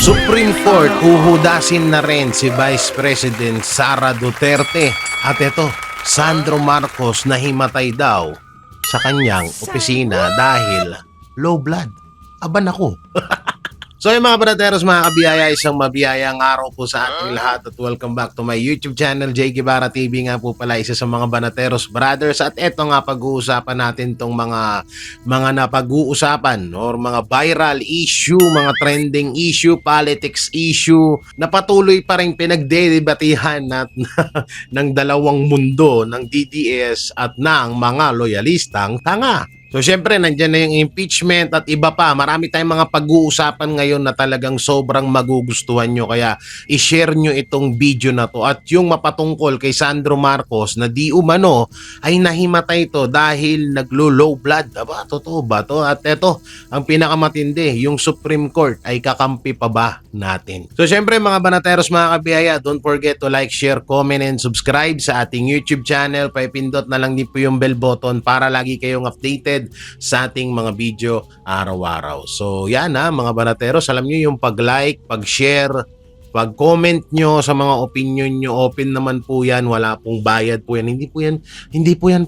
Supreme Court huhudasin na rin si Vice President Sara Duterte. At ito, Sandro Marcos nahimatay daw sa kanyang opisina dahil low blood. Aban ako. So yung mga brateros, mga kabiyaya, isang mabiyayang araw po sa ating lahat at welcome back to my YouTube channel, Jay Guevara TV nga po pala, isa sa mga banateros brothers. At eto nga, pag-uusapan natin tong mga napag-uusapan or mga viral issue, mga trending issue, politics issue na patuloy pa rin pinagdedebatihan ng dalawang mundo, ng DDS at ng mga loyalistang tanga. So syempre nandiyan na yung impeachment at iba pa. Marami tayong mga pag-uusapan ngayon na talagang sobrang magugustuhan nyo. Kaya i-share nyo itong video na to. At yung mapatungkol kay Sandro Marcos na di umano ay nahimatay to dahil naglo-low blood. Aba, totoo ba to? At eto, ang pinakamatindi, yung Supreme Court ay kakampi pa ba natin? So syempre mga banateros, mga kabiyaya, don't forget to like, share, comment, and subscribe sa ating YouTube channel. Paipindot na lang din po yung bell button para lagi kayong updated sa ating mga video araw-araw. So yan mga banateros, alam nyo yung pag-like, pag-share, pag-comment nyo sa mga opinion nyo, open naman po yan, wala pong bayad po yan. Hindi po yan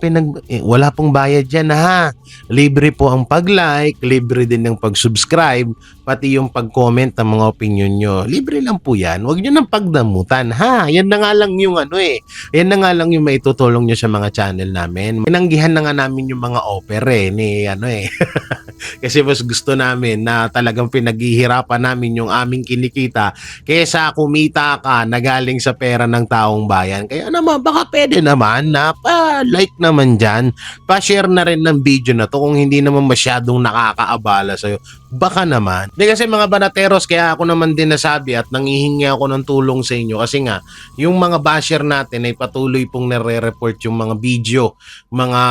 wala pong bayad yan ha. Libre po ang pag-like, libre din ang pag-subscribe, pati yung pag-comment ng mga opinion nyo. Libre lang po yan. Huwag nyo nang pagdamutan ha. Yan na nga lang yung yan na nga lang yung maitutulong nyo sa mga channel namin. Minanggihan na nga namin yung mga offer Kasi mas gusto namin na talagang pinaghihirapan namin yung aming kinikita kaysa kumita ka na galing sa pera ng taong bayan. Kaya naman, baka pwede naman na pa-like naman dyan, pa-share na rin ng video na to kung hindi naman masyadong nakakaabala sa'yo. Baka naman. Hindi kasi mga banateros, kaya ako naman din nasabi at nangihingi ako ng tulong sa inyo kasi nga, yung mga basher natin ay patuloy pong nare-report yung mga video, mga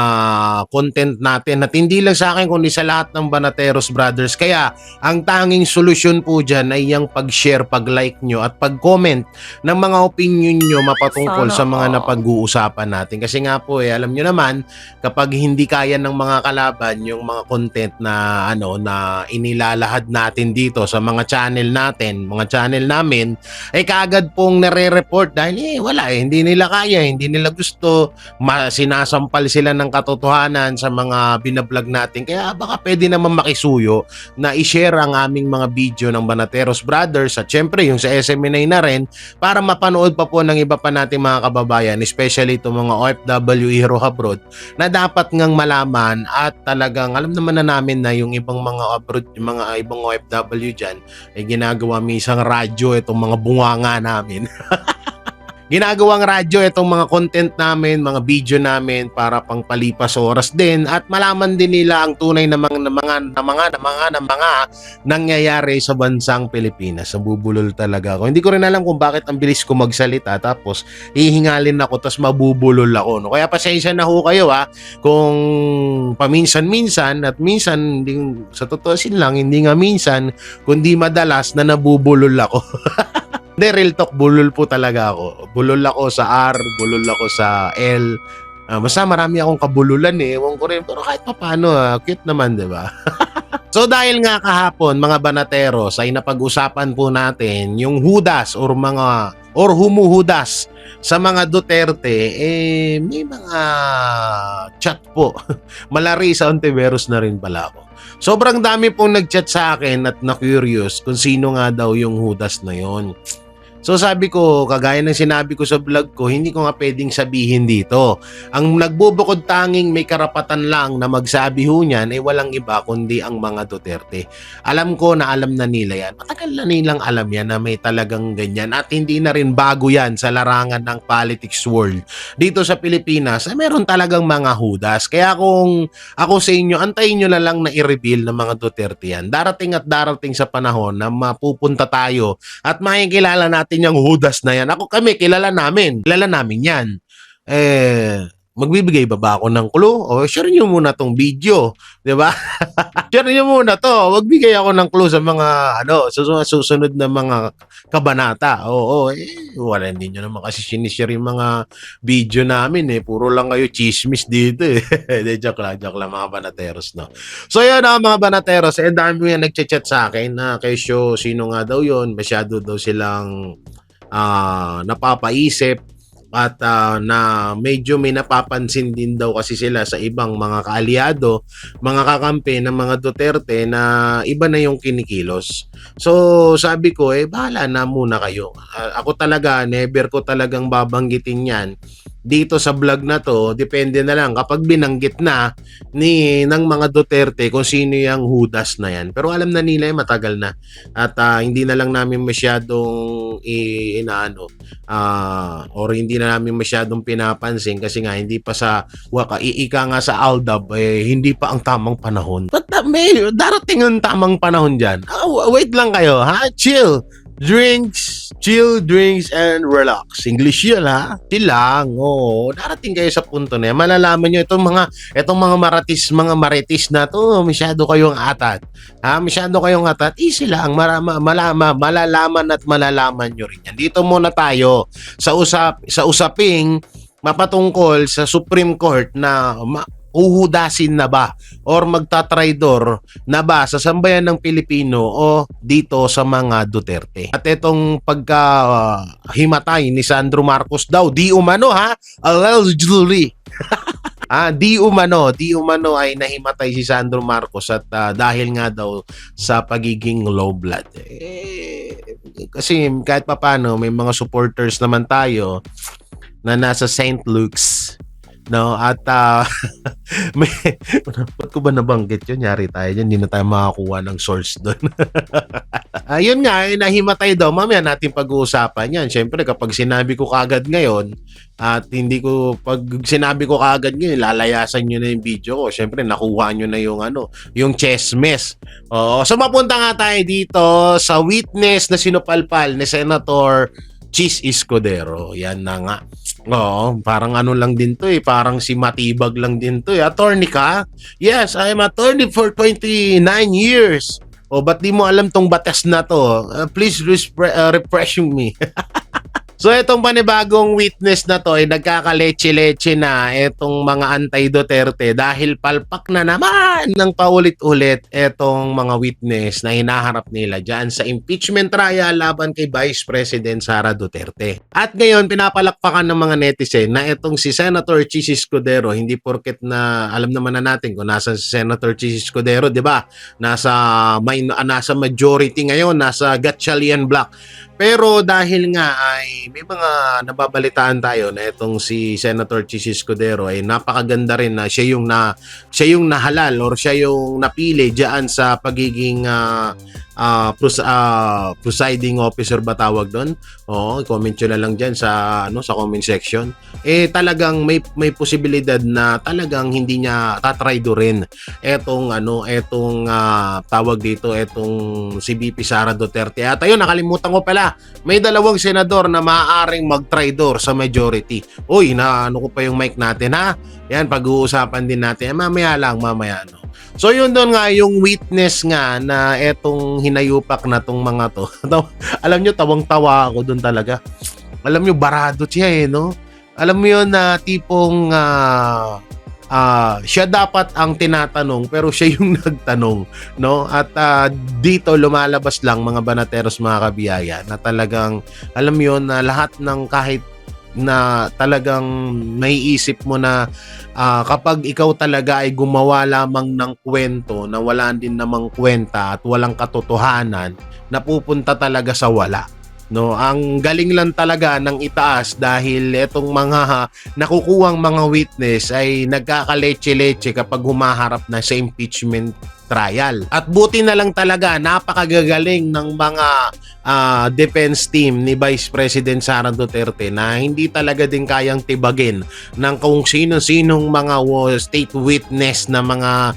content natin at hindi lang sa akin kundi sa lahat ng banateros brothers. Kaya ang tanging solusyon po dyan ay yung pag-share, pag-like nyo at pag-comment ng mga opinion nyo mapatungkol sa mga napag-uusapan natin. Kasi nga po alam nyo naman, kapag hindi kaya ng mga kalaban yung mga content na na inilalahad natin dito sa mga channel natin, mga channel namin, ay kaagad pong nare-report dahil hindi nila kaya, hindi nila gusto, sinasampal sila ng katotohanan sa mga binablog natin. Kaya baka pwede naman makisuyo na i-share ang aming mga video ng Banateros Brothers at syempre yung sa SMNA na rin para mapanood pa po ng iba pa nating mga kababayan, especially itong mga OFW hero abroad na dapat ngang malaman at talagang alam naman na namin na yung ibang mga abroad, yung mga ibang OFW dyan ay ginagawa isang radyo itong mga bunganga namin. Ginagawang radyo itong mga content namin, mga video namin para pangpalipas oras din at malaman din nila ang tunay na mga nangyayari sa bansang Pilipinas. Nabubulol talaga ako. Hindi ko rin alam kung bakit ang bilis ko magsalita tapos hihingalin ako tapos mabubulol ako. Kaya pasensya na ho kayo kung paminsan-minsan at minsan sa totoosin lang, hindi nga minsan kundi madalas na nabubulol ako. Hindi, real talk, bulol po talaga ako. Bulol ako sa R, bulol ako sa L. Basta marami akong kabululan ewan ko rin. Pero kahit pa paano, cute naman, di ba? So dahil nga kahapon, mga banateros, ay napag-usapan po natin yung hudas or humuhudas sa mga Duterte, may mga chat po. Malari sa Ontiveros na rin pala ako. Sobrang dami pong nag-chat sa akin at na-curious kung sino nga daw yung hudas na yon. So sabi ko, kagaya ng sinabi ko sa vlog ko, hindi ko nga pwedeng sabihin dito. Ang nagbubukod tanging may karapatan lang na magsabi ho niyan ay walang iba kundi ang mga Duterte. Alam ko na alam na nila yan. Matagal na nilang alam yan na may talagang ganyan at hindi na rin bago yan sa larangan ng politics world. Dito sa Pilipinas ay meron talagang mga hudas. Kaya kung ako sa inyo, antayin nyo na lang na i-reveal ng mga Duterte yan. Darating at darating sa panahon na mapupunta tayo at makikilala natin yung hudas na yan. Kami, kilala namin yan. Magbibigay ba ako ng clue? O share nyo muna tong video, 'di ba? Share nyo muna 'to. Magbigay ako ng clue sa mga sa mga susunod na mga kabanata. Oo, wala din nyo naman kasi sinishare yung mga video namin puro lang kayo chismis dito De, joke lang mga banateros, no. So yun mga banateros, dami nga nagchat-chat sa akin na kesyo sino nga daw yun, masyado daw silang napapaisip at na medyo may napapansin din daw kasi sila sa ibang mga kaalyado, mga kakampi ng mga Duterte na iba na yung kinikilos. So sabi ko bahala na muna kayo. Ako talaga never ko talagang babanggitin yan dito sa vlog na to. Depende na lang kapag binanggit na ng mga Duterte kung sino yung hudas na yan. Pero alam na nila matagal na at hindi na lang namin masyadong or hindi na namin masyadong pinapansin kasi nga hindi pa sa ika nga sa Aldab hindi pa ang tamang panahon. But may darating ang tamang panahon dyan. Wait lang kayo, ha? Chill drinks and relax. English yun, ha? Chill lang. Darating kayo sa punto na yan. Malalaman nyo itong mga maritis na to, masyado kayong atat. Ha? Masyado kayong atat. Easy lang. Malalaman at malalaman nyo rin yan. Dito muna tayo sa usaping mapatungkol sa Supreme Court na uhudasin na ba or magtatraidor na ba sa sambayan ng Pilipino o dito sa mga Duterte. At itong pagkahimatay ni Sandro Marcos daw, di umano allegedly. Di umano ay nahimatay si Sandro Marcos at dahil nga daw sa pagiging low blood. Kasi kahit papano may mga supporters naman tayo na nasa St. Luke's, no, at ba't ko ba nabanggit yun? Yari tayo dyan, hindi na tayo makakuha ng source doon. Ayun nga, nahimatay daw. Mamaya natin pag-uusapan yan. Siyempre, kapag sinabi ko kagad ngayon, at pag sinabi ko kagad ngayon, lalayasan nyo na yung video ko. Siyempre, nakuha nyo na yung chessmes. So mapunta nga tayo dito sa witness na sinupalpal ni Senator Chis Escudero. Yan na nga. Parang lang din to parang si Matibag lang din to Attorney ka? Yes, I am attorney for 29 years. Ba't di mo alam tong batas na to? Please refresh me. So itong panibagong witness na to ay nagkakaleche-leche na itong mga anti-Duterte dahil palpak na naman ng paulit-ulit itong mga witness na hinaharap nila dyan sa impeachment trial laban kay Vice President Sara Duterte. At ngayon pinapalakpakan ng mga netizen na itong si Senator Chis Escudero, hindi porket na alam naman na natin kung nasa si Senator Chis Escudero, di ba? Nasa majority ngayon, nasa Gatchalian block. Pero dahil nga ay may mga nababalitaan tayo na itong si Senator Chis Escudero ay napakaganda rin na siya yung nahalal or siya yung napili diyan sa pagiging presiding officer ba tawag doon? Comment nyo na lang diyan sa comment section. Talagang may posibilidad na talagang hindi niya tatraidorin etong tawag dito etong si VP Sara Duterte. At ayun, nakalimutan ko pala, may dalawang senador na maaaring mag-traidor sa majority. Uy, ko pa yung mic natin, ha? Yan, pag-uusapan din natin. Mamaya. So yun doon nga, yung witness nga na etong hinayupak na tong mga to. Alam nyo, tawang-tawa ako doon talaga. Alam nyo, barado siya no? Alam mo yun na tipong siya dapat ang tinatanong pero siya yung nagtanong, no? At dito lumalabas lang mga banateros, mga kabiyaya, na talagang alam mo yun na lahat ng kahit na talagang naiisip mo na kapag ikaw talaga ay gumawa lamang ng kwento na wala din namang kwenta at walang katotohanan, napupunta talaga sa wala. No, ang galing lang talaga ng itaas dahil etong mga nakukuhang mga witness ay nagkakaleche-leche kapag humaharap na sa impeachment trial. At buti na lang talaga, napakagagaling ng mga defense team ni Vice President Sara Duterte na hindi talaga din kayang tibagin ng kung sino-sinong mga state witness na mga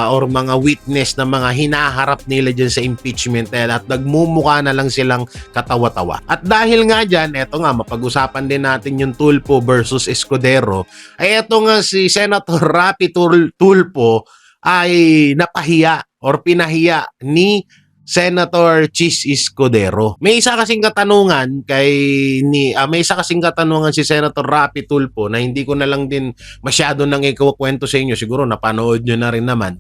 or mga witness na mga hinaharap nila dyan sa impeachment at nagmumukha na lang silang katawa-tawa. At dahil nga dyan, eto nga, mapag-usapan din natin yung Tulfo versus Escudero, ay eto nga si Senator Rapi Tulfo ay napahiya or pinahiya ni Senator Chis Escudero. May isa kasing katanungan si Senator Rapi Tulfo na hindi ko na lang din masyado nang ikukwento sa inyo, siguro napanood nyo na rin naman.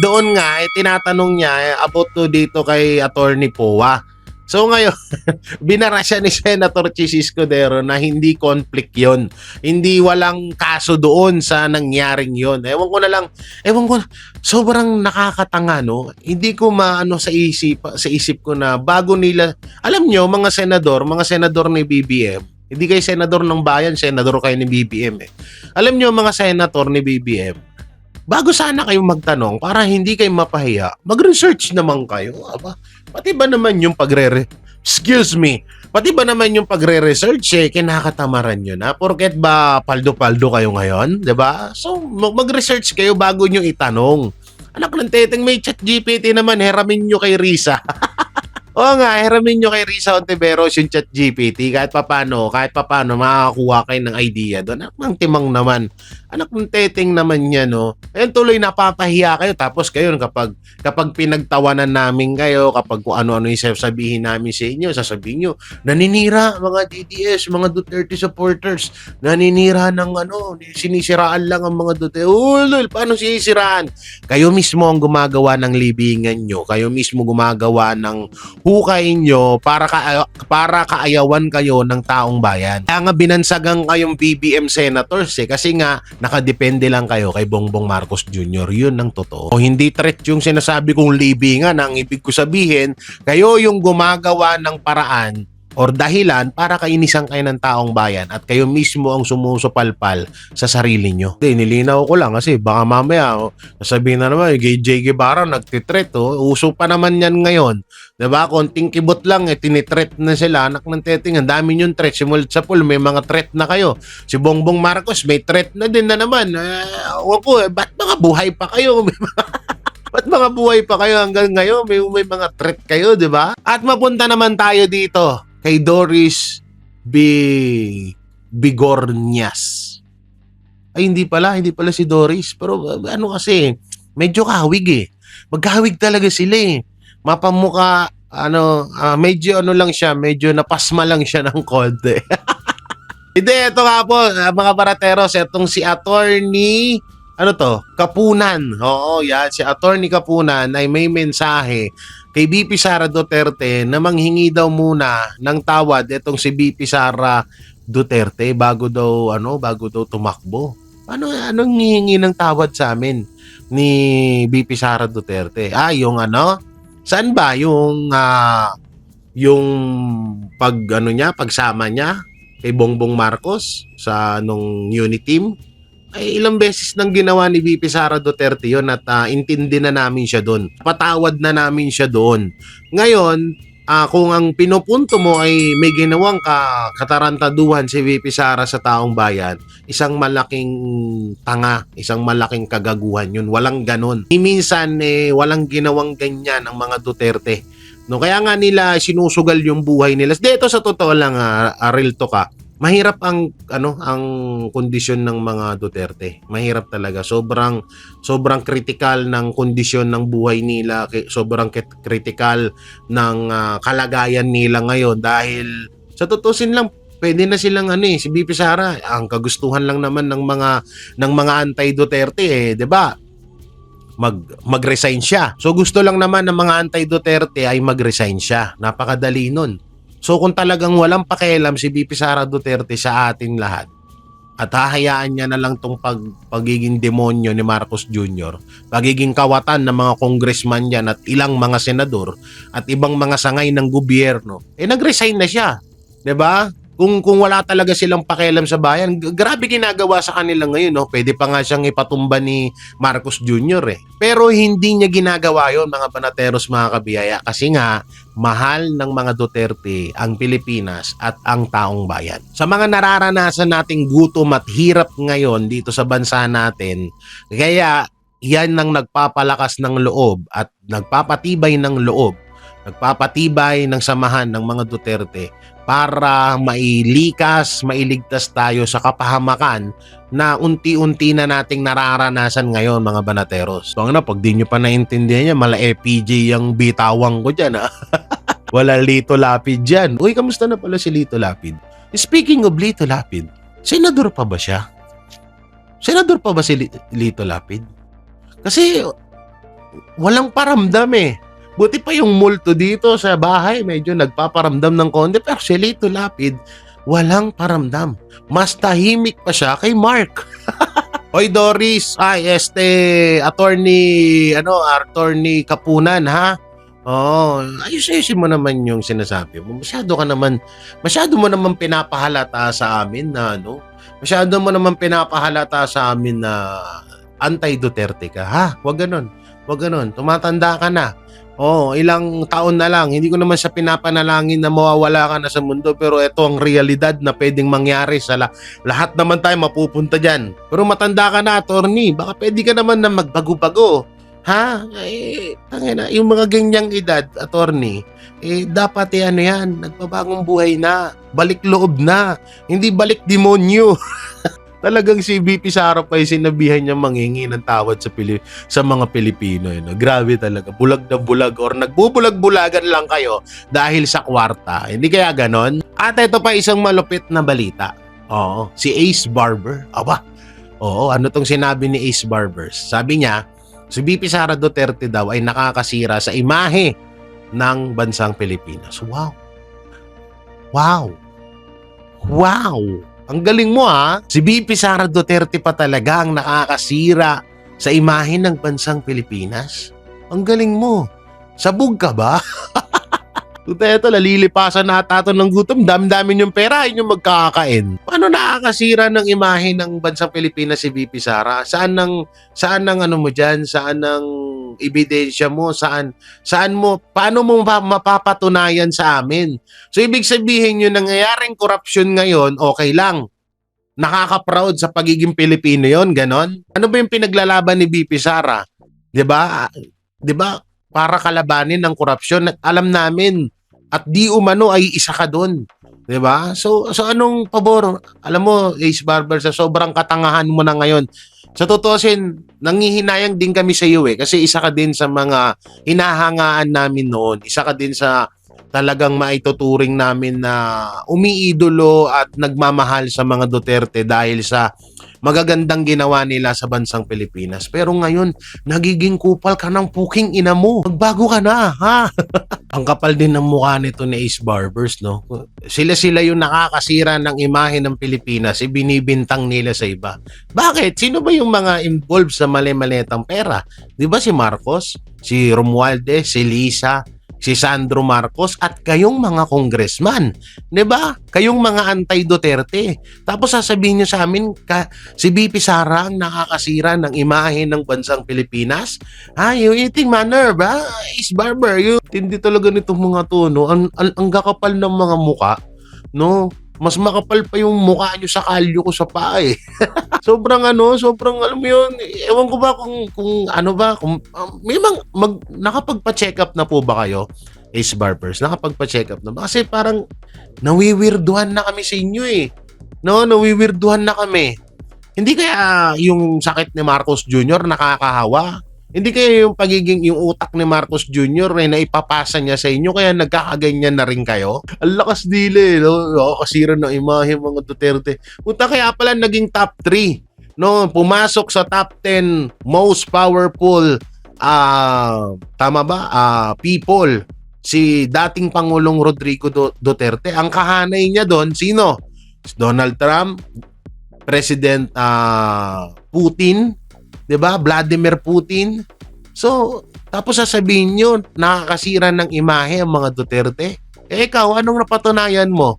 Doon nga tinatanong niya about to dito kay Attorney Poa. So ngayon, binara siya ni Senator Chis Escudero na hindi conflict yon. Hindi walang kaso doon sa nangyaring yon. Ewan ko na, sobrang nakakatanga, no? Hindi ko maano sa isip ko na bago nila, alam nyo, mga senador ni BBM, hindi kayo senador ng bayan, senador kayo ni BBM eh. Alam nyo, mga senator ni BBM, bago sana kayo magtanong para hindi kayo mapahiya, mag-research naman kayo. Pati ba naman yung pagre-research kinakatamaran nyo na? Porket ba paldo-paldo kayo ngayon? 'Di ba? So, mag-research kayo bago nyo itanong. Anak ng teteng, may ChatGPT naman, heramin nyo kay Risa. Oo nga, hiramin nyo kay Risa Ontiveros yung ChatGPT kahit papano makakakuha kayo ng idea doon. Anak ng timang naman. Anak ng teteng naman yan, no? Ayun, tuloy napapahiya kayo. Tapos kayo, kapag pinagtawanan namin kayo, kapag kung ano-ano yung sasabihin namin sa inyo, sasabihin nyo, naninira mga DDS, mga Duterte supporters, naninira ng sinisiraan lang ang mga Duterte. Paano sinisiraan? Kayo mismo ang gumagawa ng libingan nyo. Kayo mismo gumagawa ng hukay nyo para kaayawan kayo ng taong bayan. Kaya nga binansagan kayong BBM senators kasi nga nakadepende lang kayo kay Bongbong Marcos Jr. Yun ang totoo. O hindi threat yung sinasabi kong libingan. Ang ibig ko sabihin, kayo yung gumagawa ng paraan or dahilan para kainisan kayo ng taong bayan at kayo mismo ang sumusupalpal sa sarili nyo. Nilinaw ko lang kasi baka mamaya sasabihin na naman, J. Guevara nagtitreat. Uso pa naman yan ngayon. Diba? Konting kibot lang, tinitreat na sila. Anak ng teteng, ang dami yung threat. Simulat sa pool, may mga threat na kayo. Si Bongbong Marcos, may threat na din na naman. Ba't mga buhay pa kayo? Ba't mga buhay pa kayo hanggang ngayon? May mga threat kayo, di ba? At mapunta naman tayo dito kay Doris Bigornias. Ay, hindi pala si Doris. Pero kasi, medyo kahawig eh. Magkahawig talaga sila eh. Mapamuka, medyo lang siya, medyo napasma lang siya ng konti. Hindi, ito nga po, mga barateros, itong si Attorney, Kapunan. Oo, yan, si Attorney Kapunan ay may mensahe kay BP Sara Duterte na manghingi daw muna ng tawad itong si BP Sara Duterte bago daw tumakbo. Anong hihingi ng tawad sa amin ni BP Sara Duterte? Saan ba yung pagsama niya kay Bongbong Marcos sa nung unity team? Ay ilang beses nang ginawa ni VP Sara Duterte yon at intindi na namin siya doon. Patawad na namin siya doon. Ngayon, kung ang pinupunto mo ay may ginawang katarantaduhan si VP Sara sa taong bayan, isang malaking tanga, isang malaking kagaguhan yun. Walang ganon. Minsan walang ginawang ganyan ang mga Duterte. No, kaya nga nila sinusugal yung buhay nila. Dito sa totoo lang, real talk mahirap ang kondisyon ng mga Duterte. Mahirap talaga. Sobrang critical ng kondisyon ng buhay nila, sobrang critical ng kalagayan nila ngayon dahil sa tutusin lang pwede na silang si BP Sara, ang kagustuhan lang naman ng mga anti-Duterte 'di ba? Mag-resign siya. So gusto lang naman ng mga anti-Duterte ay mag-resign siya. Napakadali nun. So kung talagang walang pakialam si BP Sara Duterte sa ating lahat at hahayaan niya na lang tong pagiging demonyo ni Marcos Jr., pagiging kawatan ng mga congressman yan at ilang mga senador at ibang mga sangay ng gobyerno, nag-resign na siya. 'Di ba? Kung wala talaga silang pakialam sa bayan, grabe ginagawa sa kanila ngayon, no? Pwede pa nga siyang ipatumba ni Marcos Jr. eh. Pero hindi niya ginagawa yon, mga banateros, mga kabiyaya, kasi nga mahal ng mga Duterte ang Pilipinas at ang taong bayan. Sa mga nararanasan nating gutom at hirap ngayon dito sa bansa natin, kaya yan ang nagpapalakas ng loob at nagpapatibay ng loob, nagpapatibay ng samahan ng mga Duterte para mailikas, mailigtas tayo sa kapahamakan na unti-unti na nating nararanasan ngayon, mga banateros. So pag di nyo pa naintindihan niya, mala FPJ yung bitawang ko dyan, ha? Wala Lito Lapid dyan. Uy, kamusta na pala si Lito Lapid? Speaking of Lito Lapid, senador pa ba siya? Senador pa ba si Lito Lapid? Kasi walang paramdam eh. Buti pa yung multo dito sa bahay, medyo nagpaparamdam ng konti. Pero si Lito Lapid, walang paramdam. Mas tahimik pa siya kay Mark. Hoy Doris, attorney Kapunan, ha? Oh, ayusin mo naman yung sinasabi mo. Masyado mo naman pinapahalata sa amin na masyado mo naman pinapahalata sa amin na anti-Duterte ka, ha? Wag ganon. Tumatanda ka na. Ilang taon na lang. Hindi ko naman siya pinapanalangin na mawawala ka na sa mundo, pero ito ang realidad na pwedeng mangyari sa lahat naman tayo mapupunta dyan. Pero matanda ka na, attorney. Baka pwede ka naman na magbago-bago. Ha? Yung mga ganyang edad, attorney, dapat yan, nagbabagong buhay na. Balik loob na. Hindi balik demonyo. Talagang si VP Sara pa yung sinabihan niya manghingi ng tawad sa mga Pilipino. Grabe talaga. Bulag na bulag or nagbubulag-bulagan lang kayo dahil sa kwarta. Hindi kaya ganon? At ito pa isang malupit na balita. Oo, si Ace Barber. Aba, ano tong sinabi ni Ace Barbers? Sabi niya, si VP Sara Duterte daw ay nakakasira sa imahe ng bansang Pilipinas. Wow! Ang galing mo, ha? Si VP Sara Duterte pa talaga ang nakakasira sa imahe ng bansang Pilipinas. Ang galing mo. Sabog ka ba? Ito, lalilipasan na tato ng gutom. Dami-dami yung pera, yun yung magkakain. Paano nakakasira ng imahe ng bansang Pilipinas si VP Sara? Saan ng ano mo dyan? Saan ng ebidensya mo? Paano mo mapapatunayan sa amin? So, ibig sabihin yung nangyayaring korupsyon ngayon, okay lang. Nakaka-proud sa pagiging Pilipino yon, ganon? Ano ba yung pinaglalaban ni VP Sara? 'Di ba? Para kalabanin ng korupsyon. Alam namin at di umano ay isa ka doon. 'Di ba? So anong pabor? Alam mo, Ace Barber, sa sobrang katangahan mo na ngayon, sa tutusin, nanghihinayang din kami sa iyo kasi isa ka din sa mga hinahangaan namin noon. Isa ka din sa talagang maituturing namin na umiidolo at nagmamahal sa mga Duterte dahil sa magagandang ginawa nila sa bansang Pilipinas. Pero ngayon, nagiging kupal ka ng puking ina mo. Magbago ka na, ha? Ang kapal din ng mukha nito ni Ace Barbers, no? Sila yung nakakasira ng imahe ng Pilipinas, ibinibintang nila sa iba. Bakit? Sino ba yung mga involved sa mali-malitang pera? Di ba si Marcos, si Romualdez, si Lisa, si Sandro Marcos at kayong mga congressman, 'di ba? Kayong mga anti-Duterte. Tapos sasabihin niyo sa amin si VP Sara ang nakakasira ng imahe ng bansang Pilipinas? Yung eating manner ba? Ace Barber, hindi talaga nitong mga to, no? Ang kakapal ng mga muka, no? Mas makapal pa yung mukha nyo sa kalyo ko sa paa eh. sobrang alam mo yun. Ewan ko ba nakapagpa-check up na po ba kayo, Ace Barbers? Nakapagpa-check up na ba? Kasi parang nawiwirduhan na kami sa inyo eh. No, nawiwirduhan na kami. Hindi kaya yung sakit ni Marcos Jr. nakakahawa? Hindi kaya yung utak ni Marcos Jr. na ipapasa niya sa inyo kaya nagkakaganyan na rin kayo? Ang lakas dili, no? Kasira ng imahe mga Duterte. Punta kaya pala naging top 3. No, pumasok sa top 10 most powerful people si dating Pangulong Rodrigo Duterte. Ang kahanay niya doon, sino? Donald Trump, President Putin, 'di ba? Vladimir Putin. So, tapos sasabihin niyo nakakasira ng imahe ang mga Duterte. Ikaw, anong napatunayan mo?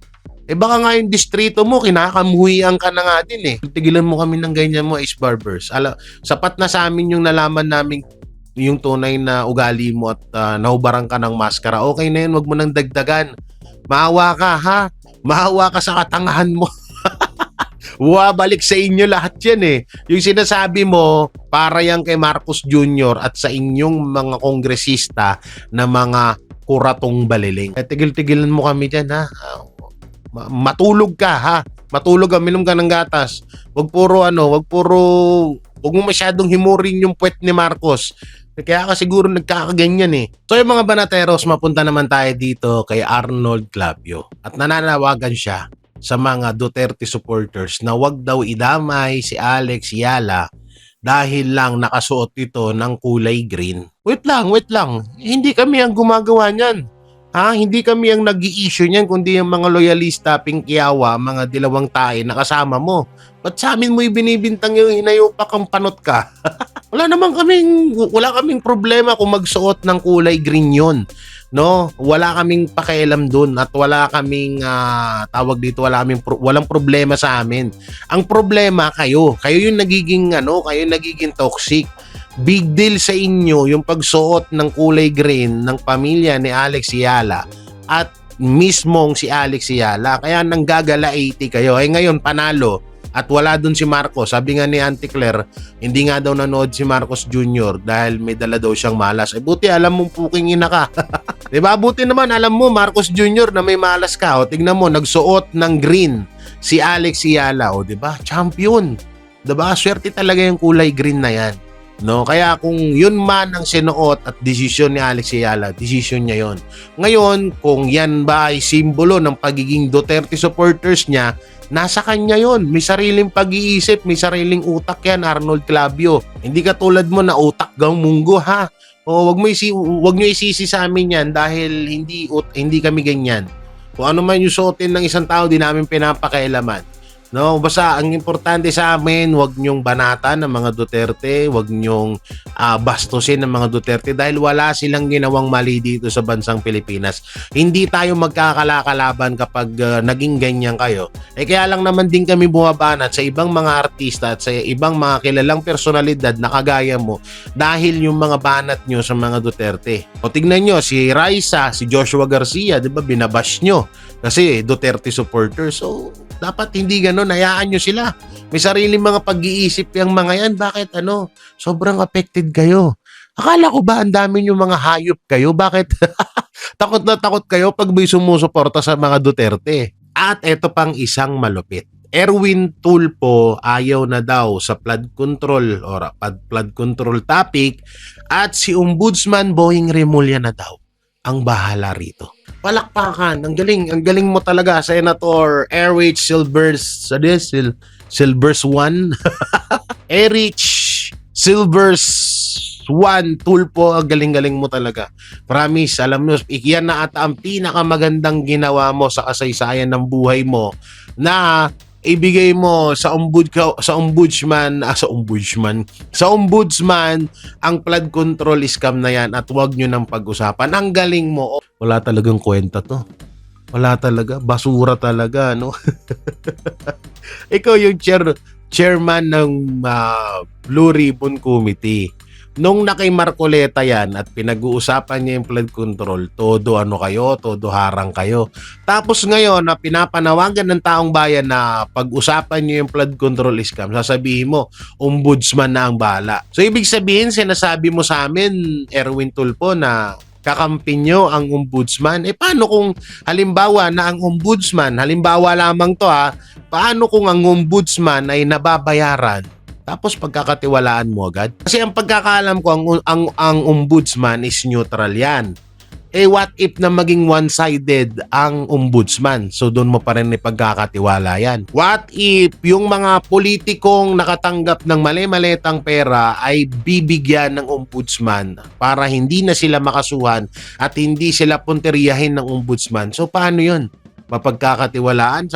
Baka nga yung distrito mo, kinakamuhian ka na nga din eh. Tigilan mo kami ng ganyan mo, Ace Barbers. Sapat na sa amin yung nalaman namin yung tunay na ugali mo at nahubaran ka ng maskara. Okay na yun, wag mo nang dagdagan. Maawa ka ha? Maawa ka sa katangahan mo. Balik sa inyo lahat yan eh. Yung sinasabi mo, para yan kay Marcos Jr. at sa inyong mga kongresista na mga kuratong baliling. Tigil-tigilan mo kami dyan ha. Matulog ka ha. Matulog ka, minom ka ng gatas. Wag mo masyadong himurin yung puwet ni Marcos. Kaya ka siguro nagkakaganyan eh. So yung mga banateros, mapunta naman tayo dito kay Arnold Clavio. At nananawagan siya sa mga Duterte supporters na wag daw idamay si Alex Yala dahil lang nakasuot ito ng kulay green. Wait lang. Hindi kami ang gumagawa niyan. Hindi kami ang nag-i-issue niyan kundi yung mga loyalista, pingkiyawa, mga dilawang tae na kasama mo. Ba't sa amin mo ibinibintang yung hinayupak ang panot ka? Wala kaming problema kung magsuot ng kulay green yon. No, wala kaming pakialam doon at wala kaming walang problema sa amin. Ang problema kayo yung nagiging toxic. Big deal sa inyo yung pagsuot ng kulay green ng pamilya ni Alex Yala at mismong si Alex Yala. Kaya nanggagala-80 kayo. Ngayon panalo at wala dun si Marcos. Sabi nga ni Auntie Claire, hindi nga daw nanood si Marcos Jr. dahil may dala daw siyang malas. Buti alam mong puking ina ka. Diba? Buti naman alam mo Marcos Jr. na may malas ka. Tignan mo, nagsuot ng green si Alex Yala. Diba? Champion. Diba? Swerte talaga yung kulay green na yan. No, kaya kung yun man ang sinuot at desisyon ni Alex Ayala, desisyon niya yon. Ngayon, kung yan ba ay simbolo ng pagiging Duterte supporters niya, nasa kanya yon. May sariling pag-iisip, may sariling utak yan, Arnold Clavio. Hindi ka tulad mo na utak gang munggo ha. O wag niyo isisi sa amin yan dahil hindi kami ganyan. Kung ano man yung suotin ng isang tao, di namin pinapakailaman. No, basta ang importante sa amin, wag niyong banatan ng mga Duterte, wag niyong bastusin ng mga Duterte dahil wala silang ginawang mali dito sa bansang Pilipinas. Hindi tayo magkakalakalaban kapag naging ganyan kayo. Kaya lang naman din kami bumabanat sa ibang mga artista at sa ibang mga kilalang personalidad na kagaya mo dahil yung mga banat nyo sa mga Duterte. O tignan nyo, si Raisa, si Joshua Garcia, di ba binabash nyo kasi Duterte supporter. So dapat hindi gano'n, hayaan nyo sila. May sariling mga pag-iisip yung mga yan. Bakit sobrang affected kayo? Akala ko ba ang dami nyo mga hayop kayo? Bakit takot na takot kayo pag may sumusuporta sa mga Duterte? At eto pang isang malupit. Erwin Tulfo ayaw na daw sa flood control topic at si Ombudsman Boying Remulla na daw ang bahala rito. Palakpakan, ang galing mo talaga, Senator Erich Silvers 1. Erich Silvers 1 Tulfo, ang galing mo talaga. Promise, alam mo, iyan na ata ang pinakamagandang ginawa mo sa kasaysayan ng buhay mo na ibigay mo sa ombudsman ang flood control scam na yan at huwag nyo nang pag-usapan. Ang galing mo. Wala talagang kwenta to. Wala talaga. Basura talaga, no? Ikaw yung chairman ng Blue Ribbon Committee. Nung nakay Marcoleta yan at pinag-uusapan niya yung flood control, todo harang kayo. Tapos ngayon na pinapanawagan ng taong bayan na pag-usapan niyo yung flood control scam, sasabihin mo, ombudsman na ang bahala. So ibig sabihin, sinasabi mo sa amin, Erwin Tulfo, na kakampi nyo ang ombudsman. Paano kung halimbawa na ang ombudsman, halimbawa lamang to paano kung ang ombudsman ay nababayaran? Tapos pagkakatiwalaan mo agad. Kasi ang pagkakaalam ko, ang ombudsman is neutral yan. What if na maging one-sided ang ombudsman? So doon mo pa rin ipagkakatiwala yan. What if yung mga politikong nakatanggap ng mali-malitang pera ay bibigyan ng ombudsman para hindi na sila makasuhan at hindi sila punteriyahin ng ombudsman? So paano yun? mapagkakatiwalaan,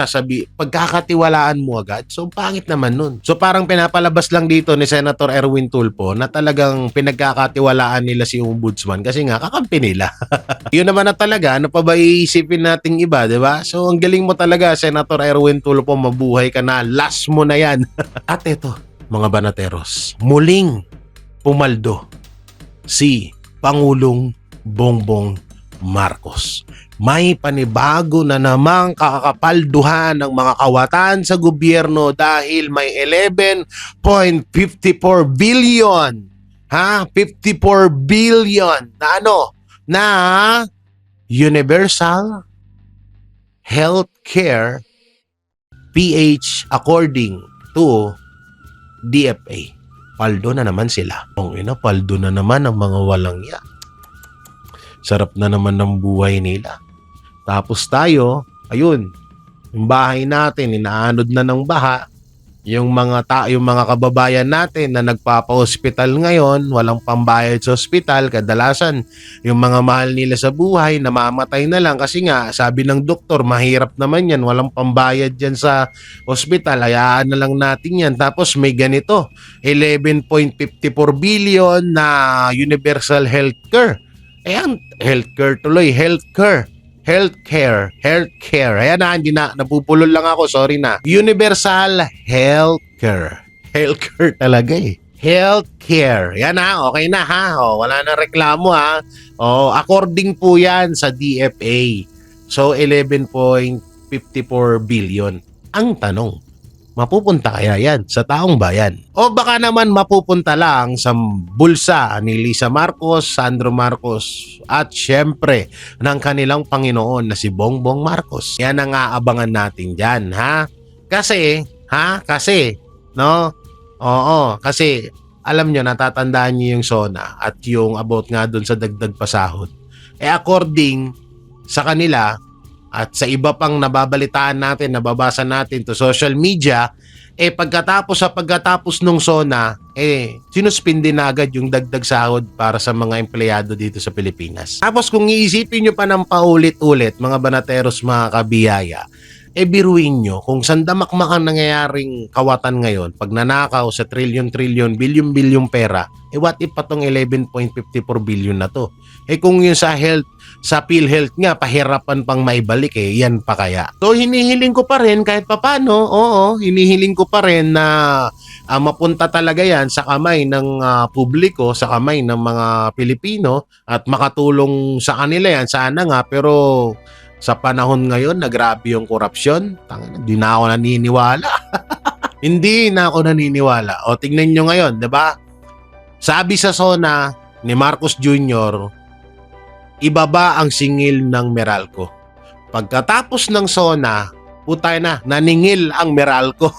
pagkakatiwalaan mo agad. So, pangit naman nun. So, parang pinapalabas lang dito ni Senator Erwin Tulfo na talagang pinagkakatiwalaan nila si Ombudsman kasi nga kakampi nila. Yun naman na talaga, ano pa ba iisipin nating iba, di ba? So, ang galing mo talaga, Senator Erwin Tulfo, mabuhay ka na. Last mo na yan. At eto, mga banateros, muling pumaldo si Pangulong Bongbong Marcos. May panibago na namang kakapalduhan ng mga kawatan sa gobyerno dahil may 11.54 billion 54 billion na na universal healthcare PH according to DFA. Paldo na naman sila. Paldo na naman ang mga walang ya. Sarap na naman ng buhay nila. Tapos tayo, ayun, yung bahay natin, inaanod na ng baha. Yung mga kababayan natin na nagpapa-hospital ngayon, walang pambayad sa hospital, kadalasan yung mga mahal nila sa buhay, namamatay na lang kasi nga, sabi ng doktor, mahirap naman yan, walang pambayad yan sa hospital, hayaan na lang natin yan. Tapos may ganito, 11.54 billion na universal healthcare. Ayan, healthcare tuloy, healthcare. Ayan na, hindi na, napupulol lang ako, sorry na. Universal healthcare. Healthcare talaga eh. Healthcare. Yan na, okay na ha. Wala na reklamo ha. According po yan sa DFA. So, 11.54 billion. Ang tanong, mapupunta kaya yan sa taong bayan? O baka naman mapupunta lang sa bulsa ni Lisa Marcos, Sandro Marcos, at syempre ng kanilang Panginoon na si Bongbong Marcos. Yan ang aabangan natin dyan, ha? Kasi, no? Oo, kasi alam nyo, natatandaan nyo yung SONA at yung about nga dun sa dagdag pasahod. According sa kanila, at sa iba pang nababalitaan natin, nababasa natin to social media, pagkatapos nung SONA, sinuspindi na agad yung dagdag sahod para sa mga empleyado dito sa Pilipinas. Tapos kung iisipin nyo pa ng paulit-ulit, mga banateros, mga kabiyaya, biruin nyo, kung sandamakmak ang nangyayaring kawatan ngayon, pag nanakaw sa trilyon-trilyon, bilyon-bilyong pera, what if patong 11.54 billion na to? Kung yung sa health, sa PhilHealth nga, pahirapan pang maibalik yan pa kaya. So hinihiling ko pa rin kahit papano, hinihiling ko pa rin na mapunta talaga yan sa kamay ng publiko, sa kamay ng mga Pilipino at makatulong sa kanila yan. Sana nga, pero sa panahon ngayon na grabe yung korupsyon, hindi na ako naniniwala. Hindi na ako naniniwala. O tingnan nyo ngayon, 'di ba? Sabi sa SONA ni Marcos Jr., ibaba ang singil ng Meralco. Pagkatapos ng SONA, putay na, naningil ang Meralco.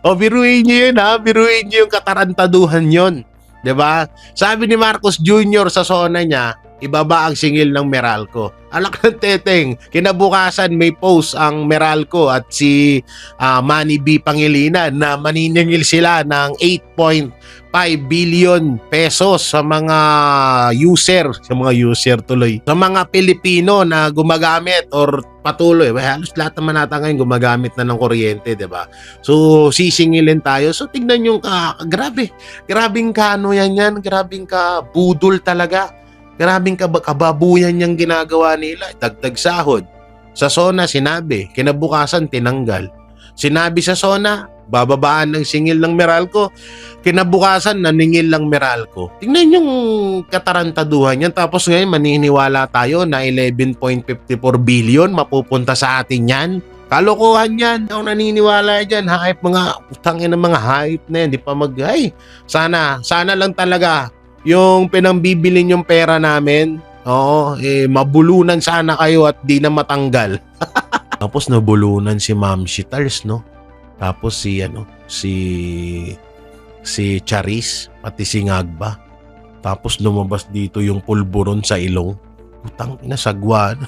O biruin nyo yun ha, biruin nyo yung katarantaduhan yun. 'Di ba? Sabi ni Marcos Jr. sa SONA niya, ibaba ang singil ng Meralco. Alak ng teteng, kinabukasan may post ang Meralco at si Manny B. Pangilinan na maniningil sila ng 8.5 billion pesos sa mga user tuloy, sa mga Pilipino na gumagamit or patuloy. Halos lahat naman nata ngayon gumagamit na ng kuryente, 'di ba? So sisingilin tayo. So tignan yung grabing kano yan, grabing ka budol talaga. Grabing kababuyan niyang ginagawa nila. Dagdag sahod. Sa SONA sinabi, kinabukasan tinanggal. Sinabi sa SONA, bababaan ng singil ng Meralco. Kinabukasan naningil ng Meralco. Tingnan yung katarantaduhan yan. Tapos ngayon maniniwala tayo na 11.54 billion mapupunta sa atin yan. Kalokohan yan. Ako naniniwala dyan. Hype mga utangin ng mga hype na yan. Di pa sana lang talaga yung pinambibili yung pera namin, mabulunan sana kayo at di na matanggal. Tapos nabulunan si Ma'am Shitars, no? Tapos si Charis, pati si Ngagba. Tapos lumabas dito yung pulburon sa ilong. Putang ina, sagwan.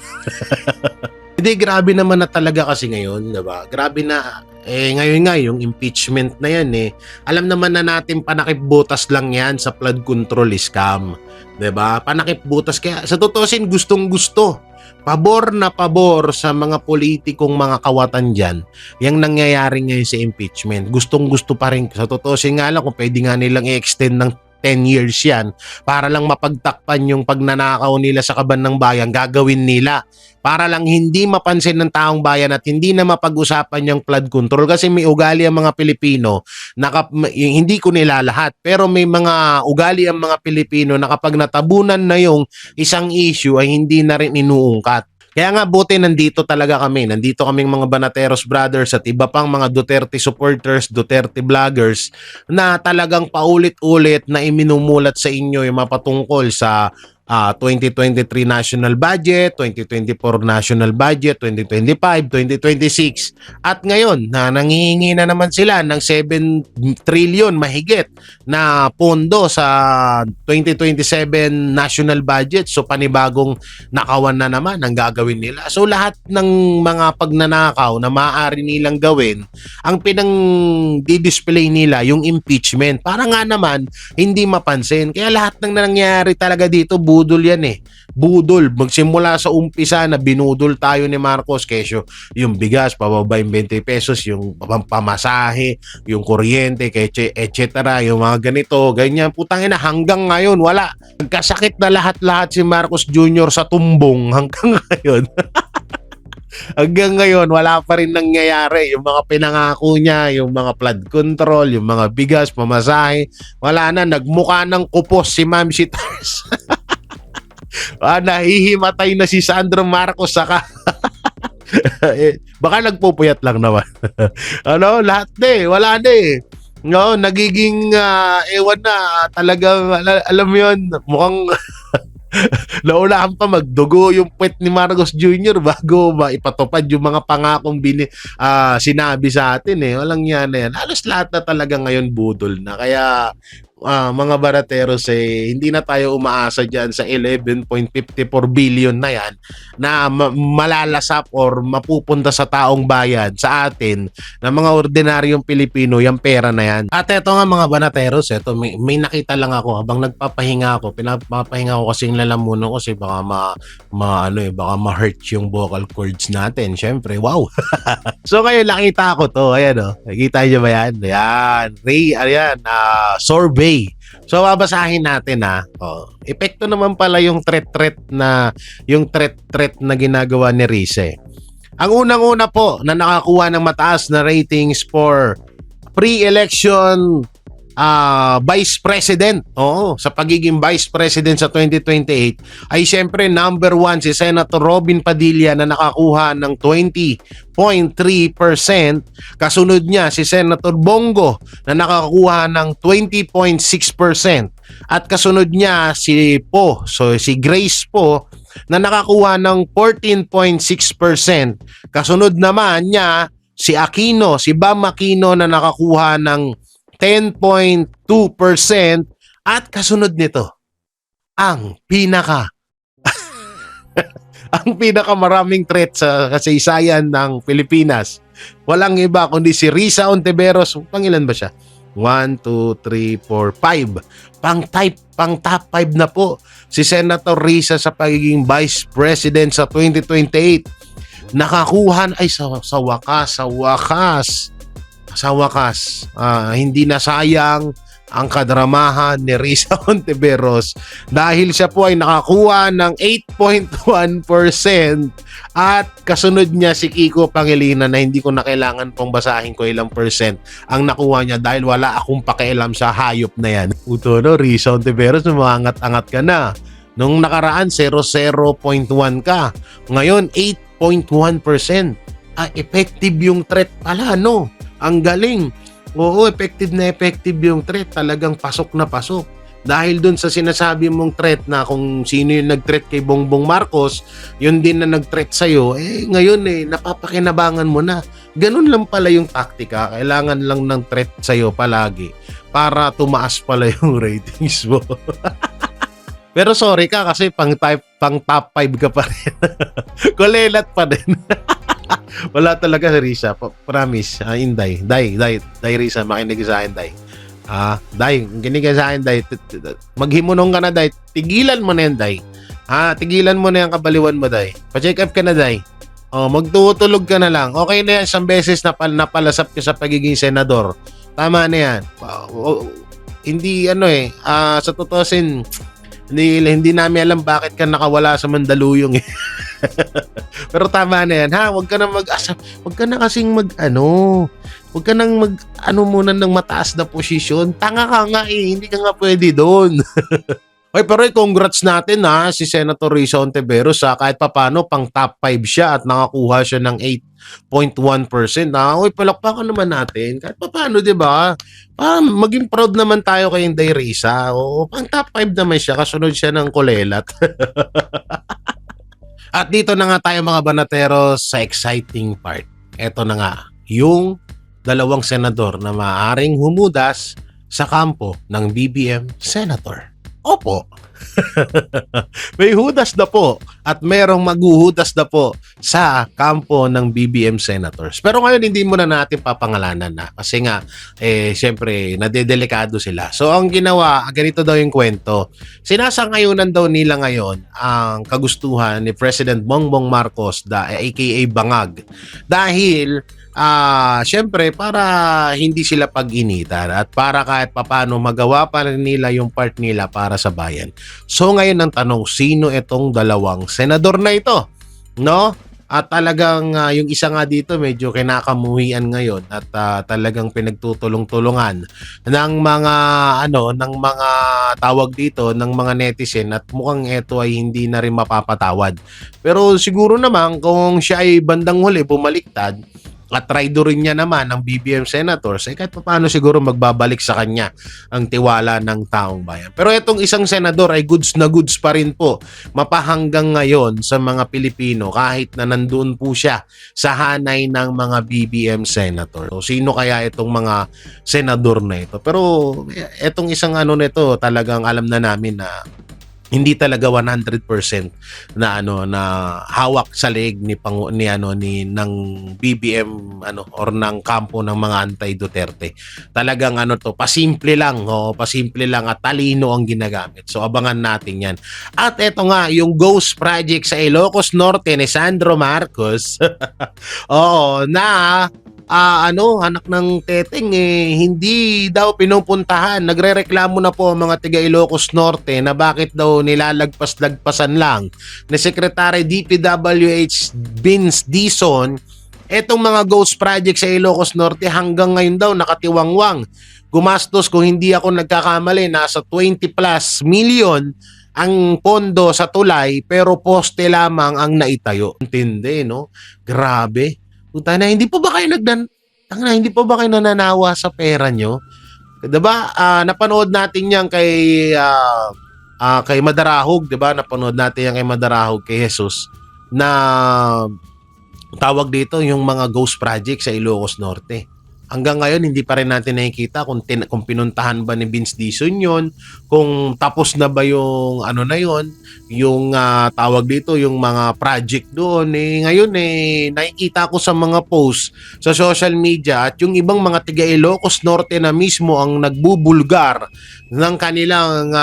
Hindi, grabe naman na talaga kasi ngayon, diba? Grabe na. Ngayon nga, yung impeachment na yan alam naman na natin panakip butas lang yan sa flood control scam. Diba? Panakip butas. Kaya sa tutusin, gustong-gusto pabor na pabor sa mga politikong mga kawatan dyan, yung nangyayari ngayon sa impeachment. Gustong-gusto pa rin. Sa totoo nga lang, kung pwede nga nilang i-extend ng 10 years yan para lang mapagtakpan yung pagnanakaw nila sa kaban ng bayan, gagawin nila. Para lang hindi mapansin ng taong bayan at hindi na mapag-usapan yung flood control kasi may ugali ang mga Pilipino na hindi ko nila lahat pero may mga ugali ang mga Pilipino na kapag natabunan na yung isang issue ay hindi na rin inuungkat. Kaya nga buti nandito talaga kami. Nandito kaming mga Banateros Brothers at iba pang mga Duterte supporters, Duterte vloggers na talagang paulit-ulit na iminumulat sa inyo yung mapatungkol sa 2023 national budget, 2024 national budget, 2025, 2026. At ngayon, na nangihingi na naman sila ng 7 trillion mahigit na pondo sa 2027 national budget. So panibagong nakawan na naman ang gagawin nila. So lahat ng mga pagnanakaw na maaari nilang gawin, ang pinang-display nila yung impeachment. Para nga naman hindi mapansin. Kaya lahat ng nangyayari talaga dito budol yan eh. Budol. Magsimula sa umpisa na binudol tayo ni Marcos kesyo yung bigas, pababa yung 20 pesos, yung pamasahe, yung kuryente, etc. Yung mga ganito, ganyan. Putang ina, hanggang ngayon, wala. Nagkasakit na lahat-lahat si Marcos Jr. sa tumbong hanggang ngayon. Hanggang ngayon, wala pa rin nangyayari. Yung mga pinangako niya, yung mga flood control, yung mga bigas, pamasahe, wala na. Nagmukha ng kupos si Ma'am Shitars. Nahihimatay na si Sandro Marcos saka baka nagpupuyat lang naman. Lahat wala na eh. No, nagiging ewan na talagang alam mo yun, mukhang naunahan pa magdugo yung puwet ni Marcos Jr. bago maipatupad yung mga pangakong sinabi sa atin eh. Walang yan na yan. Halos lahat na talaga ngayon budol na. Kaya mga barateros hindi na tayo umaasa dyan sa 11.54 billion na yan na malalasap or mapupunta sa taong bayan sa atin na mga ordinaryong Pilipino yung pera na yan. At eto nga mga banateros, may nakita lang ako habang nagpapahinga ako. Pinapapahinga ko kasi yung lalamunan ko kasi baka baka ma-hurt yung vocal cords natin. Syempre, wow. So ngayon nakita ko to, ayan nakita niyo ba yan? Ayan, survey. So babasahin natin epekto naman pala yung threat na ginagawa ni Rize. Ang unang-una po na nakakuha ng mataas na ratings for pre-election Vice President. Sa pagiging Vice President sa 2028 ay siyempre number 1 si Senator Robin Padilla na nakakuha ng 20.3%. Kasunod niya si Senator Bongo na nakakuha ng 20.6%. At kasunod niya si Grace Po na nakakuha ng 14.6%. Kasunod naman niya si Bam Aquino na nakakuha ng 10.2% at kasunod nito ang pinakamaraming threat sa kasaysayan ng Pilipinas. Walang iba kundi si Risa Ontiveros. Pangilan ba siya? 1, 2, 3, 4, 5. Pang top 5 na po si Senator Risa sa pagiging Vice President sa 2028. Nakakuha ay sa wakas, hindi na sayang ang kadramahan ni Risa Ontiveros dahil siya po ay nakakuha ng 8.1% at kasunod niya si Kiko Pangilinan na hindi ko na kailangan pong basahin ko ilang percent ang nakuha niya dahil wala akong pakialam sa hayop na yan. Risa Ontiveros, umangat-angat ka na. Nung nakaraan, 0.1 ka. Ngayon, 8.1%. Effective yung threat pala, Ang galing. Oo, effective yung threat. Talagang pasok na pasok. Dahil dun sa sinasabi mong threat na kung sino yung nag-threat kay Bongbong Marcos, yun din na nag-threat sa'yo, ngayon napapakinabangan mo na. Ganun lang pala yung taktika. Kailangan lang ng threat sa'yo palagi para tumaas pala yung ratings mo. Pero sorry ka kasi pang top 5 ka pa rin. Kulelat pa din. Wala talaga si Risa. Promise. Inday. Day Risa. Makinig sa akin, Day. Day. Kinig ka sa akin, Day. Maghimunong ka na, Day. Tigilan mo na yan, Day. Ha, tigilan mo na yung kabaliwan mo, day. Pa-check up ka na, day. Oh, magtutulog ka na lang. Okay na yan, isang beses na napalasap ka sa pagiging senador. Tama na yan. Hindi sa tutusin, hindi namin alam bakit ka nakawala sa Mandaluyong eh. Pero tama na yan, ha? Huwag ka na huwag ka na kasing huwag ka nang muna ng mataas na posisyon. Tanga ka nga eh, hindi ka nga pwede doon. Oy, pero congrats natin ha, si Senator Risa Hontiveros sa kahit papano pang top 5 siya at nakakuha siya ng 8.1%. Oy, palakpakan naman natin. Kahit papano, 'di ba? Maging proud naman tayo kay Inday Risa. Oo, pang top 5 naman siya, kasunod siya ng Kulelat. At dito na nga tayo mga banateros sa exciting part. Ito na nga, yung dalawang senador na maaaring humudas sa kampo ng BBM Senator. Opo. May hudas na po at merong maghuhudas na po sa kampo ng BBM Senators. Pero ngayon hindi muna natin papangalanan na kasi nga syempre nadedelikado sila. So ang ginawa, ganito daw yung kwento. Sinasangayunan daw nila ngayon ang kagustuhan ni President Bongbong Marcos aka Bangag dahil syempre para hindi sila pag-initan at para kahit papano magawa pa rin nila yung part nila para sa bayan. So ngayon ang tanong, sino itong dalawang senador na ito? No? At talagang yung isa nga dito medyo kinakamuhian ngayon at talagang pinagtutulong-tulungan ng mga ng mga tawag dito ng mga netizen at mukhang ito ay hindi na rin mapapatawad. Pero siguro naman kung siya ay bandang huli bumaliktad at traidorin niya naman ng BBM Senators, kahit paano siguro magbabalik sa kanya ang tiwala ng taong bayan. Pero itong isang senador ay goods na goods pa rin po mapahanggang ngayon sa mga Pilipino kahit na nandoon po siya sa hanay ng mga BBM Senator. So, sino kaya itong mga senador na ito? Pero itong isang nito talagang alam na namin na hindi talaga 100% na na hawak sa leeg ng BBM or ng kampo ng mga anti-Duterte. Talagang pasimple lang, pasimple lang at talino ang ginagamit. So abangan natin 'yan. At eto nga yung Ghost Project sa Ilocos Norte ni Sandro Marcos. Oo, na anak ng teteng hindi daw pinupuntahan. Nagrereklamo na po ang mga taga Ilocos Norte na bakit daw nilalagpas-lagpasan lang ni Secretary DPWH Vince Dizon etong mga ghost project sa Ilocos Norte. Hanggang ngayon daw nakatiwangwang. Gumastos, kung hindi ako nagkakamali, nasa 20 plus million ang pondo sa tulay pero poste lamang ang naitayo. Intindi, no? Grabe. Tana, hindi pa ba kayo hindi pa ba kayo nananawa sa pera nyo? 'Di ba? Napanood natin 'yan kay Madarahog, 'di ba? Napanood natin 'yan kay Madarahog, kay Jesus na tawag dito yung mga ghost project sa Ilocos Norte. Hanggang ngayon hindi pa rin natin nakikita kung pinuntahan ba ni Vince Dizon yun, kung tapos na ba yung yung tawag dito yung mga project doon. Ngayon nakikita ko sa mga posts sa social media at yung ibang mga tiga Ilocos Norte na mismo ang nagbubulgar ng kanilang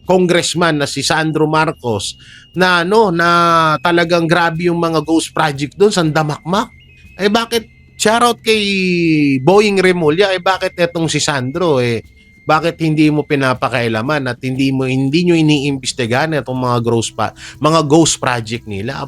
congressman na si Sandro Marcos na na talagang grabe yung mga ghost project doon, sandamakmak. Bakit shoutout kay Boying Remulla, bakit etong si Sandro bakit hindi mo pinapakailaman at hindi nyo iniimbestigahan itong mga ghost project nila?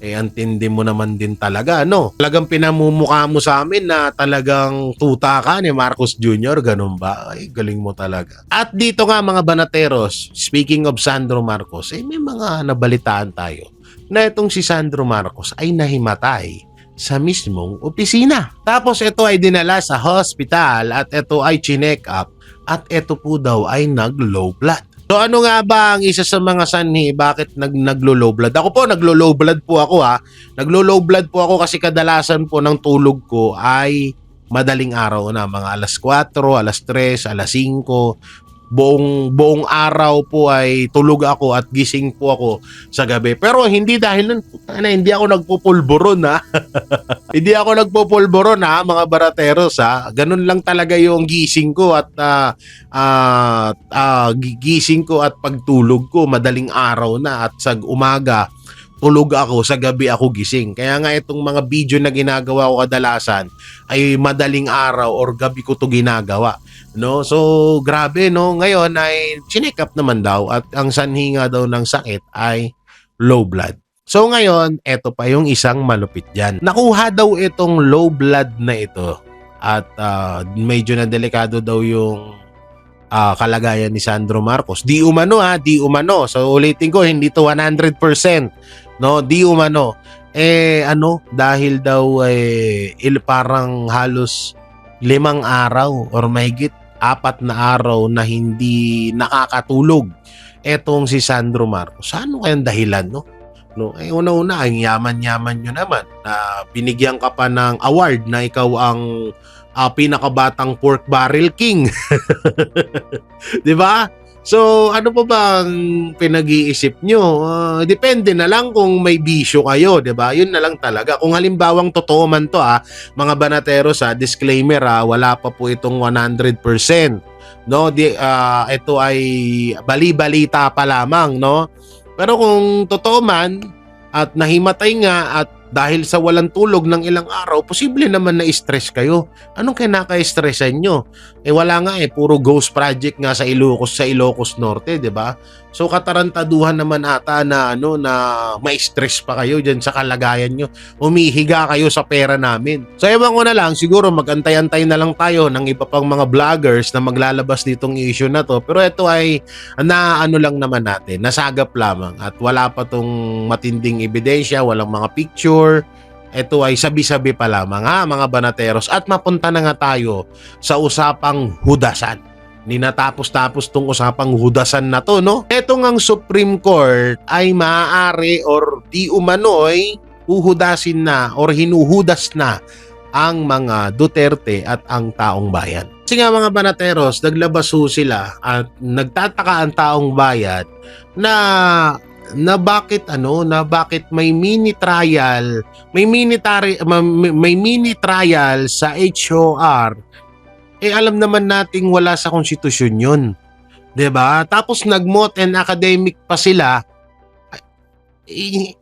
Antindi mo naman din talaga, no? Talagang pinamumukha mo sa amin na talagang tuta ka ni Marcos Jr., ganun ba? Galing mo talaga. At dito nga mga banateros, speaking of Sandro Marcos, may mga nabalitaan tayo na itong si Sandro Marcos ay nahimatay sa mismong opisina. Tapos ito ay dinala sa hospital at ito ay chinek up at ito po daw ay nag-low blood. So ano nga ba ang isa sa mga sanhi bakit naglo-low blood? Ako po naglo-low blood po ako Naglo-low blood po ako kasi kadalasan po ng tulog ko ay madaling araw na, mga alas 4, alas 3, alas 5. buong araw po ay tulog ako at gising po ako sa gabi. Pero hindi dahil nun, hindi ako nagpupulburon ha. Hindi ako nagpupulburon ha, mga barateros ha. Ganun lang talaga yung gising ko at gising ko at pagtulog ko, madaling araw na at sa umaga tulog ako, sa gabi ako gising. Kaya nga itong mga video na ginagawa ko kadalasan ay madaling araw or gabi ko to ginagawa. No? So, grabe, no? Ngayon ay chinek up naman daw at ang sanhi nga daw ng sakit ay low blood. So ngayon, eto pa yung isang malupit dyan. Nakuha daw itong low blood na ito at medyo na delikado daw yung kalagayan ni Sandro Marcos. Di umano ha, di umano. So ulitin ko, hindi to 100%. No, di umano. Dahil daw parang halos 5 araw or mahigit 4 na araw na hindi nakakatulog etong si Sandro Marcos. Ano kayang dahilan, no? No, una-una, ang yaman-yaman nyo naman na binigyan ka pa ng award na ikaw ang pinakabatang pork barrel king. 'Di ba? So, ano pa bang pinag-iisip nyo? Depende na lang kung may bisyo kayo, 'di ba? Yun na lang talaga. Kung halimbawang totoo man to mga banateros disclaimer wala pa po itong 100%. No, ito ay bali-balita pa lamang, no? Pero kung totoo man at nahimatay nga at dahil sa walang tulog ng ilang araw, posible naman na stress kayo. Anong kinaka-stressan nyo? Wala nga puro ghost project nga sa Ilocos Norte, 'di ba? So katarantaduhan naman ata na na ma-stress pa kayo diyan sa kalagayan nyo. Humihiga kayo sa pera namin. So ewan ko na lang, siguro magantay-antay na lang tayo ng iba pang mga vloggers na maglalabas ditong issue na to. Pero ito ay lang naman natin, nasagap lamang at wala pa tong matinding ebidensya, walang mga picture. Ito ay sabi-sabi pa lamang mga banateros at mapunta na nga tayo sa usapang hudasan. Hindi natapos-tapos tong usapang hudasan na to, no? Ito ngang Supreme Court ay maaari or di umano'y uhudasin na or hinuhudas na ang mga Duterte at ang taong bayan. Kasi nga mga banateros, naglabas sila at nagtataka ang taong bayan na bakit may mini trial sa HOR. Alam naman nating wala sa konstitusyon yun. 'Di ba? Tapos nag-moot and academic pa sila.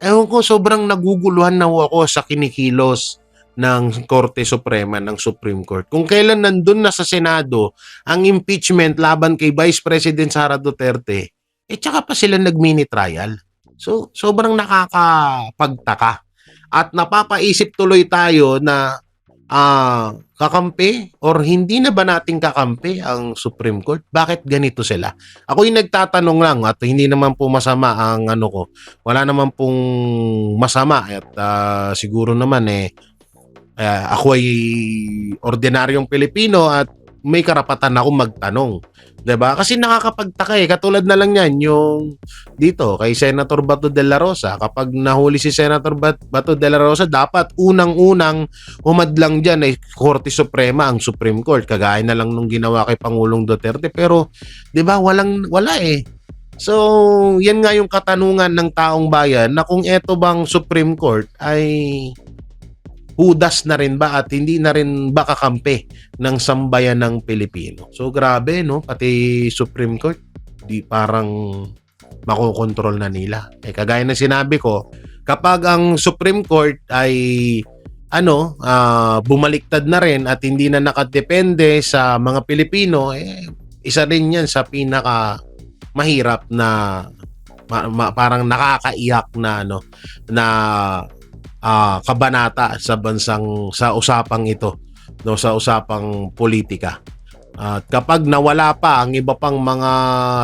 Ewan ko, sobrang naguguluhan na ako sa kinikilos ng Korte Suprema ng Supreme Court. Kung kailan nandun na sa Senado ang impeachment laban kay Vice President Sara Duterte, tsaka pa sila nag-mini trial. So, sobrang nakakapagtaka. At napapaisip tuloy tayo na kakampi or hindi na ba nating kakampi ang Supreme Court? Bakit ganito sila? Ako yung nagtatanong lang at hindi naman po masama ang ko. Wala naman pong masama at siguro naman ako ay ordinaryong Pilipino at may karapatan ako magtanong. 'Di ba? Kasi nakakapagtaka katulad na lang yan yung dito kay Senator Bato de la Rosa. Kapag nahuli si Senator Bato de la Rosa, dapat unang-unang humadlang diyan ay Korte Suprema, ang Supreme Court. Kagaya na lang nung ginawa kay Pangulong Duterte. Pero 'di ba, wala So, yan nga yung katanungan ng taong bayan na kung eto bang Supreme Court ay hudas na rin ba at hindi na rin ba kakampi ng sambayan ng Pilipino. So grabe, no? Pati Supreme Court, di parang makokontrol na nila. Kagaya ng sinabi ko, kapag ang Supreme Court ay bumaliktad na rin at hindi na nakadepende sa mga Pilipino, isa rin yan sa pinaka mahirap na parang nakakaiyak na kabanata sa usapang ito, no, sa usapang politika. At kapag nawala pa ang iba pang mga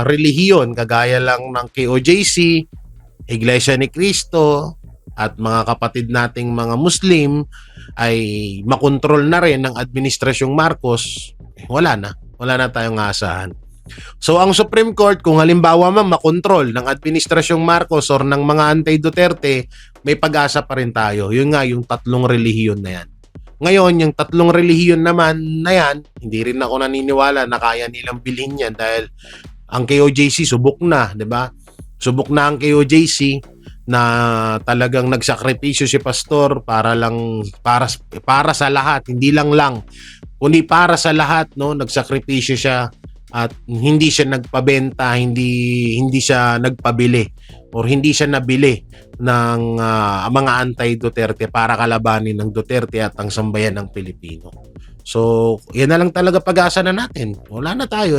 relihiyon kagaya lang ng KOJC, Iglesia ni Cristo at mga kapatid nating mga Muslim ay makontrol na rin ng Administrasyong Marcos, wala na tayong asahan. So ang Supreme Court, kung halimbawa makontrol ng Administrasyong Marcos or ng mga anti-Duterte, may pag-asa pa rin tayo. Yun nga, yung 3 relihiyon na yan. Ngayon, yung tatlong relihiyon naman na yan, hindi rin ako naniniwala na kaya nilang bilhin yan dahil ang KOJC subok na, 'di ba? Subok na ang KOJC na talagang nagsakripisyo si pastor para sa lahat, hindi lang kundi para sa lahat, no? Nagsakripisyo siya at hindi siya nagpabenta, hindi siya nagpabili or hindi siya nabili ng mga anti-Duterte para kalabanin ng Duterte at ang sambayan ng Pilipino. So, yan na lang talaga pag-asa na natin. Wala na tayo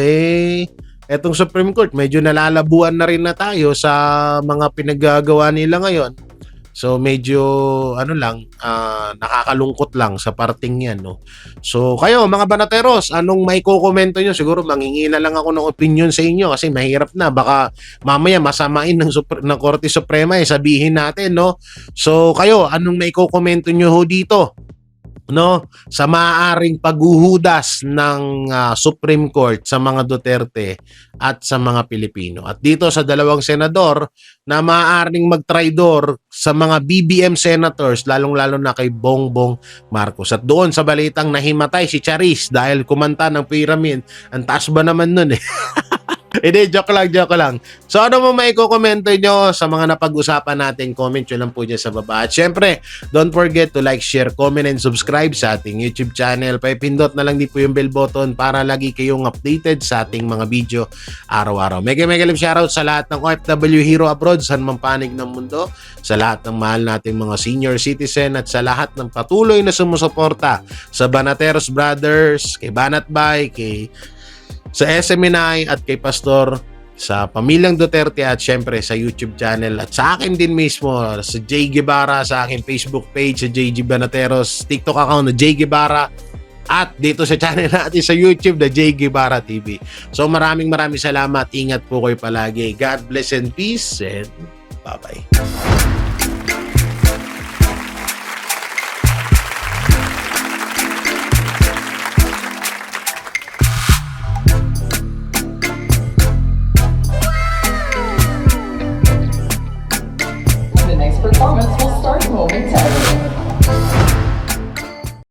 etong Supreme Court, medyo nalalabuan na rin na tayo sa mga pinaggagawa nila ngayon. So medyo nakakalungkot lang sa parting yan, no. So kayo mga banateros, anong may kukomento nyo? Siguro mangingi na lang ako ng opinion sa inyo kasi mahirap na, baka mamaya masamain ng Korte Suprema sabihin natin, no. So kayo, anong may kukomento nyo ho dito, no, sa maaaring paghuhudas ng Supreme Court sa mga Duterte at sa mga Pilipino? At dito sa dalawang senador na maaaring magtraidor sa mga BBM senators, lalong-lalo na kay Bongbong Marcos. At doon sa balitang nahimatay si Charis dahil kumanta ng Pyramid, ang taas ba naman nun Hindi, joke lang. So ano mo may kukomento nyo sa mga napag-usapan natin, comment nyo lang po dyan sa baba. At syempre, don't forget to like, share, comment, and subscribe sa ating YouTube channel. Paipindot na lang din po yung bell button para lagi kayong updated sa ating mga video araw-araw. Mega love shoutout sa lahat ng OFW hero abroad, saan man panig ng mundo, sa lahat ng mahal nating mga senior citizen at sa lahat ng patuloy na sumusuporta sa Banateros Brothers, kay Banat Bay, sa SMNI at kay Pastor, sa Pamilyang Duterte at syempre sa YouTube channel at sa akin din mismo, sa Jay Guevara, sa aking Facebook page, sa JG Banateros, TikTok account na Jay Guevara at dito sa channel natin sa YouTube na Jay Guevara TV. So maraming salamat, ingat po kayo palagi. God bless and peace and bye-bye.